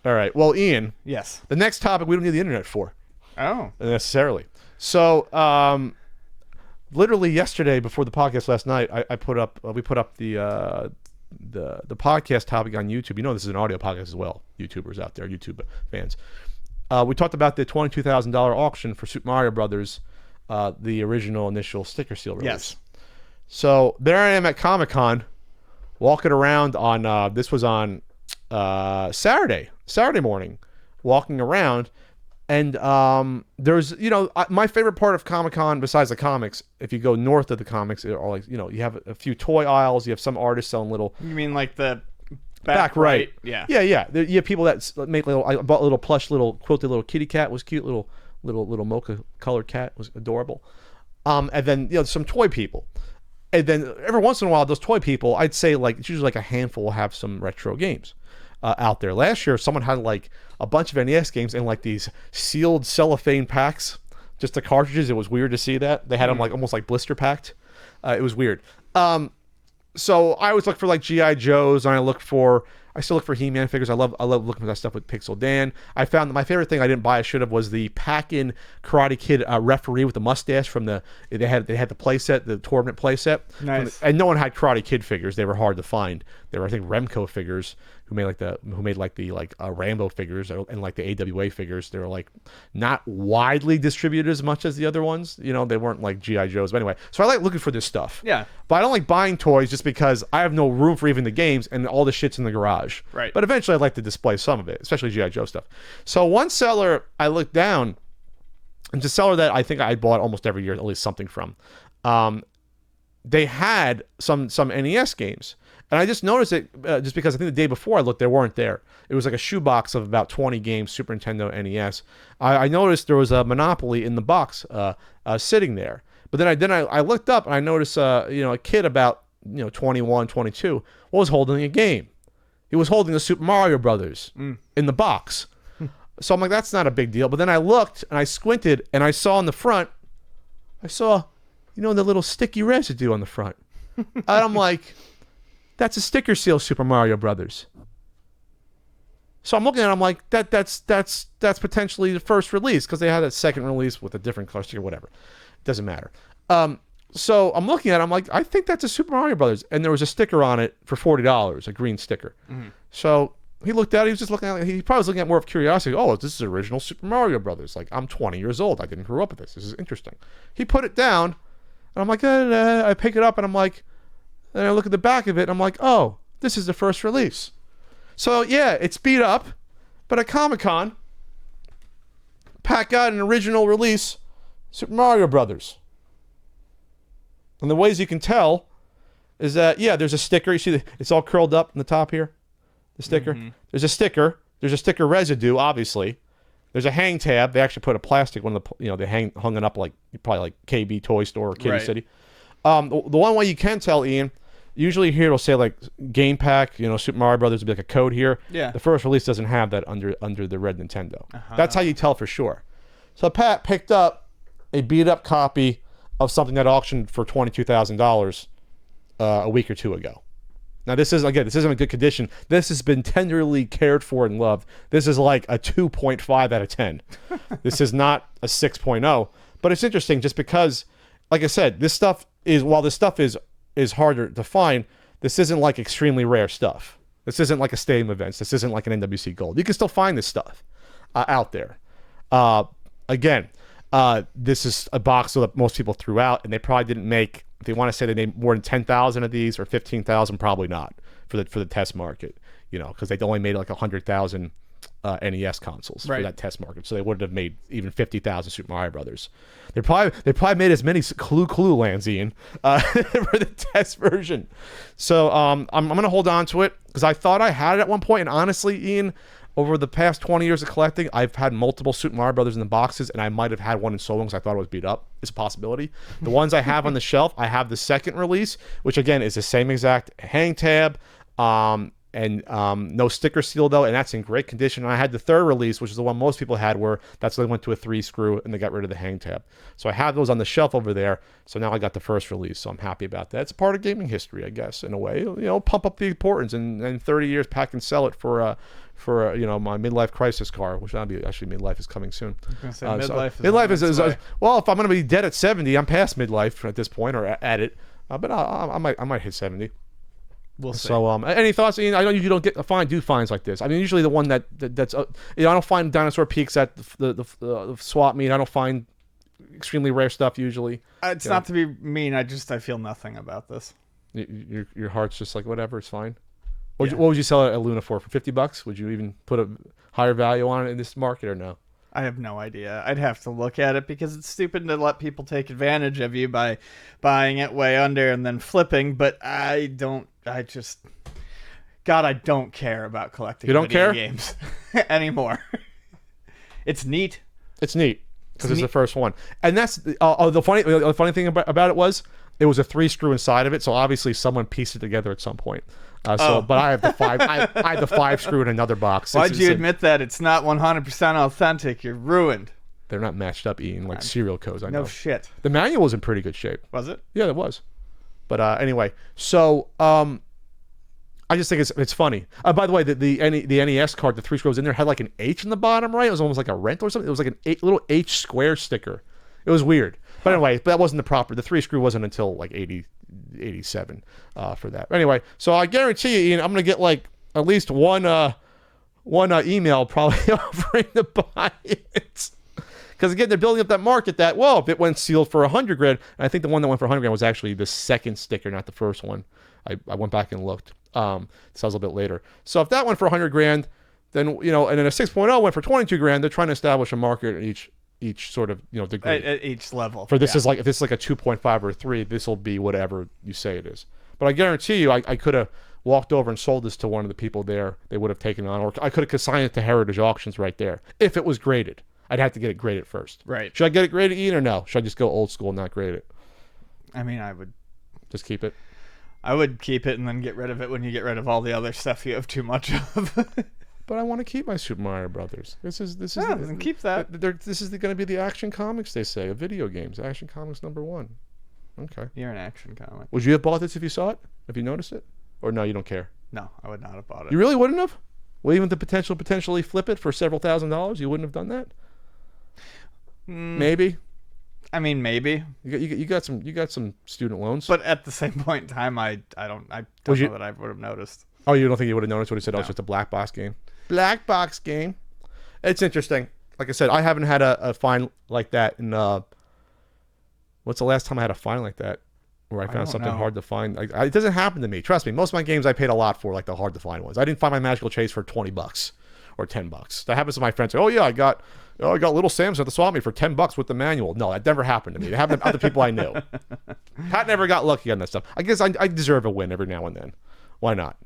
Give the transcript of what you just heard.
All right. Well, Ian. Yes. The next topic we don't need the internet for. Oh. Necessarily. So, literally yesterday before the podcast last night, we put up the podcast topic on YouTube. You know this is an audio podcast as well. YouTubers out there, YouTube fans. We talked about the $22,000 auction for Super Mario Brothers, the original initial sticker seal release. Yes. So there I am at Comic-Con, walking around on this was on Saturday morning, walking around, and there's my favorite part of Comic-Con besides the comics. If you go north of the comics, are like you have a few toy aisles. You have some artists selling little. You mean like the back right? Yeah. Yeah. You have people that make little. I bought a little plush, little quilted little kitty cat. It was cute. Little mocha colored cat. It was adorable. And then some toy people. And then every once in a while, those toy people, I'd say it's usually a handful will have some retro games out there. Last year, someone had a bunch of NES games in these sealed cellophane packs, just the cartridges. It was weird to see that. They had them almost blister packed. It was weird. So I always look for G.I. Joes, and I still look for He-Man figures. I love looking for that stuff with Pixel Dan. I found that my favorite thing I didn't buy, I should have, was the pack-in Karate Kid referee with the mustache from they had the playset, the tournament playset. Nice. And no one had Karate Kid figures. They were hard to find. They were, I think, Remco figures who made the Rambo figures and the AWA figures. They were not widely distributed as much as the other ones. They weren't G.I. Joes. But anyway, so I like looking for this stuff. Yeah. But I don't like buying toys just because I have no room for even the games, and all the shit's in the garage. Right. But eventually I'd like to display some of it, especially G.I. Joe stuff. So one seller, I looked down, and it's a seller that I think I bought almost every year at least something from. They had some NES games. And I just noticed it just because I think the day before I looked, they weren't there. It was a shoebox of about 20 games, Super Nintendo, NES. I noticed there was a Monopoly in the box sitting there. But then I looked up and I noticed a kid about 21, 22 was holding a game. He was holding the Super Mario Brothers in the box. So I'm like, that's not a big deal. But then I looked and I squinted and I saw on the front, the little sticky residue on the front. And I'm like, that's a sticker seal Super Mario Brothers. So I'm looking at it, I'm like, that's potentially the first release, because they had a second release with a different color sticker, whatever. It doesn't matter. So I'm looking at it, I'm like, I think that's a Super Mario Brothers. And there was a sticker on it for $40, a green sticker. Mm-hmm. So he looked at it, he was just looking at it, he probably was looking at more of curiosity. Oh, this is original Super Mario Brothers. I'm 20 years old. I didn't grow up with this. This is interesting. He put it down, and I'm like, I pick it up, and I'm like, and I look at the back of it, and I'm like, oh, this is the first release. So, yeah, it's beat up, but at Comic-Con, Pat got an original release, Super Mario Brothers. And the ways you can tell is that, there's a sticker. You see, it's all curled up in the top here, the sticker. Mm-hmm. There's a sticker. There's a sticker residue, obviously. There's a hang tab. They actually put a plastic one, they hung it up probably like KB Toy Store or Kitty City. The one way you can tell, Ian, usually here it'll say game pack, Super Mario Brothers will be a code here. Yeah. The first release doesn't have that under the red Nintendo. Uh-huh. That's how you tell for sure. So Pat picked up a beat up copy of something that auctioned for $22,000 a week or two ago. Now this isn't in good condition. This has been tenderly cared for and loved. This is like a 2.5 out of 10. This is not a 6.0. But it's interesting just because, like I said, while this stuff is harder to find, this isn't extremely rare stuff. This isn't like a stadium events. This isn't like an NWC Gold. You can still find this stuff out there. Again, this is a box that most people threw out, and they probably didn't make. If they want to say they made more than 10,000 of these or 15,000, probably not for the test market. Because they only made 100,000 NES consoles for that test market, so they wouldn't have made even 50,000 Super Mario Brothers. They probably made as many Clue Lands, Ian, for the test version. So I'm gonna hold on to it because I thought I had it at one point, and honestly, Ian, over the past 20 years of collecting, I've had multiple Super Mario Brothers in the boxes, and I might have had one in so long because I thought it was beat up. It's a possibility. The ones I have on the shelf, I have the second release, which again is the same exact hang tab. And no sticker seal though, and that's in great condition. And I had the third release, which is the one most people had, where that's when they went to a 3-screw and they got rid of the hang tab. So I have those on the shelf over there. So now I got the first release, so I'm happy about that. It's a part of gaming history, I guess, in a way. Pump up the importance, and 30 years Pat can sell it for for my midlife crisis car, which that'll be actually midlife is coming soon. I was gonna say, midlife is midlife on its way. well, if I'm gonna be dead at 70, I'm past midlife at this point or at it. But I might hit 70. We'll see. So, any thoughts, Ian? I know you don't get do finds like this. I mean, usually the one that's I don't find dinosaur peaks at the swap meet. I don't find extremely rare stuff usually. It's not to be mean. I feel nothing about this. Your heart's just like whatever. It's fine. What would you sell it at Luna for $50? Would you even put a higher value on it in this market or no? I have no idea. I'd have to look at it because it's stupid to let people take advantage of you by buying it way under and then flipping. But I don't care about collecting video games anymore. It's neat. It's neat because it's the first one. And that's the funny thing about it was it was a 3-screw inside of it. So obviously someone pieced it together at some point. But I have the 5. I had the 5-screw in another box. Why'd you admit that it's not 100% authentic? You're ruined. They're not matched up, Ian, like serial codes. I know. No shit. The manual was in pretty good shape. Was it? Yeah, it was. But anyway, so I just think it's funny. By the way, the NES card, the 3 screws in there had like an H in the bottom right. It was almost like a rent or something. It was like little H square sticker. It was weird. But anyway, that wasn't the proper. The 3 screw wasn't until like 87 for that. Anyway, so I guarantee you, Ian, I'm gonna get like at least one email probably offering to buy it. Because again, they're building up that market that, well, if it went sealed for $100,000, and I think the one that went for $100,000 was actually the second sticker, not the first one. I went back and looked. So that was a little bit later. So if that went for $100,000, then and then a 6.0 went for $22,000. They're trying to establish a market at each sort of degree at each level. For this is like if this is like a 2.5 or a 3, this will be whatever you say it is. But I guarantee you, I could have walked over and sold this to one of the people there. They would have taken it on, or I could have consigned it to Heritage Auctions right there if it was graded. I'd have to get it graded first. Right. Should I get it graded, Ian, or no? Should I just go old school and not grade it? I mean, I would just keep it. I would keep it and then get rid of it when you get rid of all the other stuff you have too much of. But I want to keep my Super Mario Brothers. This is then keep that. This is going to be the Action Comics, they say, of video games. Action Comics #1. Okay. You're an Action Comic. Would you have bought this if you saw it? Have you noticed it? Or no, you don't care? No, I would not have bought it. You really wouldn't have? Well, even the potentially flip it for several $1,000s, you wouldn't have done that? Maybe. I mean, maybe. You got some student loans. But at the same point in time, I don't know that I would have noticed. Oh, you don't think you would have noticed what he said? No. Oh, it's just a black box game. Black box game. It's interesting. Like I said, I haven't had a fine like that in what's the last time I had a fine like that where I found something hard to find? It doesn't happen to me. Trust me. Most of my games I paid a lot for, like the hard to find ones. I didn't find my Magical Chase for $20 or $10. That happens to my friends. Oh yeah, I got Little Sam's at the swap meet for $10 with the manual. No, that never happened to me. It happened to other people I knew. Pat never got lucky on that stuff. I guess I deserve a win every now and then. Why not?